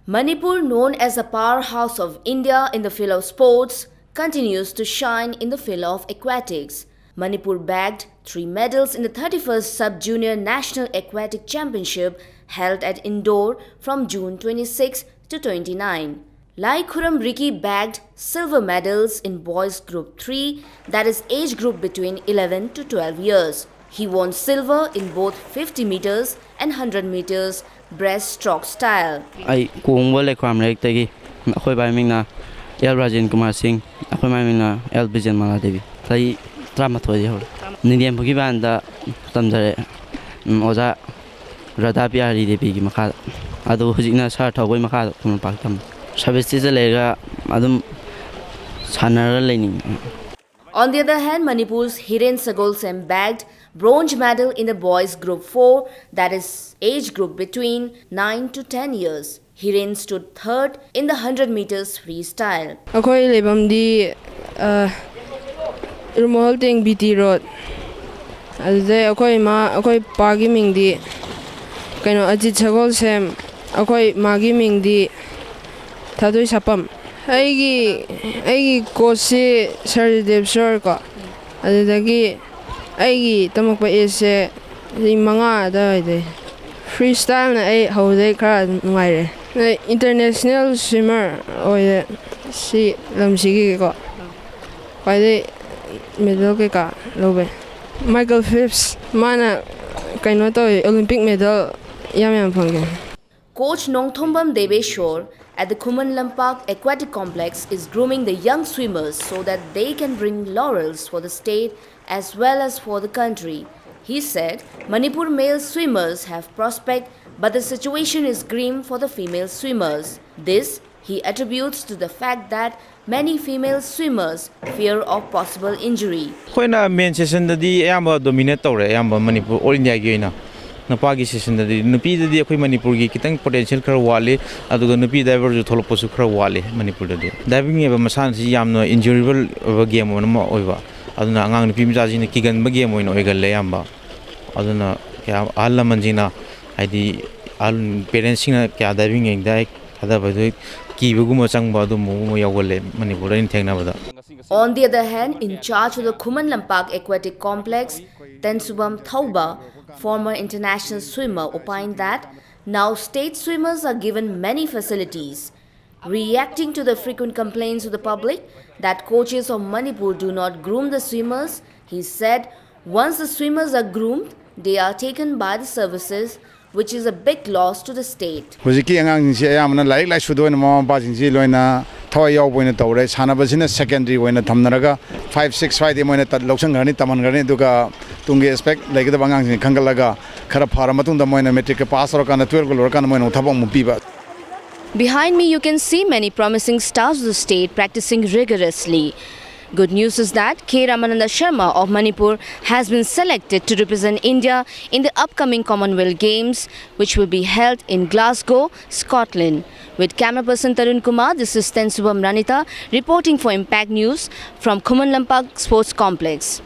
Manipur, known as a powerhouse of India in the field of sports, continues to shine in the field of aquatics. Manipur bagged 3 medals in the 31st Sub-Junior National Aquatic Championship held at Indore from June 26 to 29. Laikhuram bagged silver medals in boys group 3, that is age group between 11 to 12 years. He won silver in both 50 meters and 100 meters breaststroke style. I Laikhuram tagi akhoi bai mingna El Rajan Kumar Singh akhoi mai mingna El Bijan Mala Devi tai drama thoi ho Indian phuki banda tamjare oja Radha Pyari Devi gi makha adu hujikna sar thogoi makha kum pak tam service se lega adum sanara lening. On the other hand, Manipur's Hiren Sagolsem bagged bronze medal in the boys group 4, that is age group between 9 to 10 years. Hiren stood third in the 100 meters freestyle. Akoi lebam di Rumol ting BT road. Adude akoi pagi ming di kaino Ajit Sagolsem akoi magi ming di Thadoi Sapam. Aigi coach Sir Sir ko adudagi aigi tamakpa ese manga da freestyle na ai haude khara nungai re international swimmer oye si lamsigi ko pai medal ke ka lobe Michael Phelps mana kaino to Olympic medal yam phangge. Coach Nongthombam Deveshwar at the Kuman Lampak Aquatic Complex is grooming the young swimmers so that they can bring laurels for the state as well as for the country. He said Manipur male swimmers have prospect, but the situation is grim for the female swimmers. This he attributes to the fact that many female swimmers fear of possible injury. Khoina main session dadi ayamba dominate tawre ayamba Manipur all India gi na Napagi session dadi nupi dadi akhoi Manipur gi kitang potential khara wale aduga nupi diver ju tholoposu khara wale Manipur dadi diving eba masan si yamno injurable game onama oiba aduna angang nupi mja ji ne kigan ba game oin oigalle yamba aduna kya alla manjina haidi al parents na kya diving eng dai kada ba ki buguma changba du mu yawale Manipur in thengna bada. On the other hand, in charge of the Kuman Lampak Aquatic Complex, Tensubam Thauba, former international swimmer, opined that now state swimmers are given many facilities. Reacting to the frequent complaints of the public that coaches of Manipur do not groom the swimmers, he said once the swimmers are groomed, they are taken by the services, which is a big loss to the state. Hujiki angang ji ayamna like sudo na mama ba jing ji loina thoi yaw boina tawre sanaba sina secondary oina thamnaraga 5 6 5 de moina tat loksang gani taman gani duga tungi expect like the bangang ji khangalaga khara phara matung da moina metric pass ro kana 12 lor kana moina thabang mu piba. Behind me you can see many promising stars of the state practicing rigorously. Good news is that K. Ramananda Sharma of Manipur has been selected to represent India in the upcoming Commonwealth Games, which will be held in Glasgow, Scotland. With camera person Tarun Kumar, this is Tensubam Ranita reporting for Impact News from Kuman Lampak Sports Complex.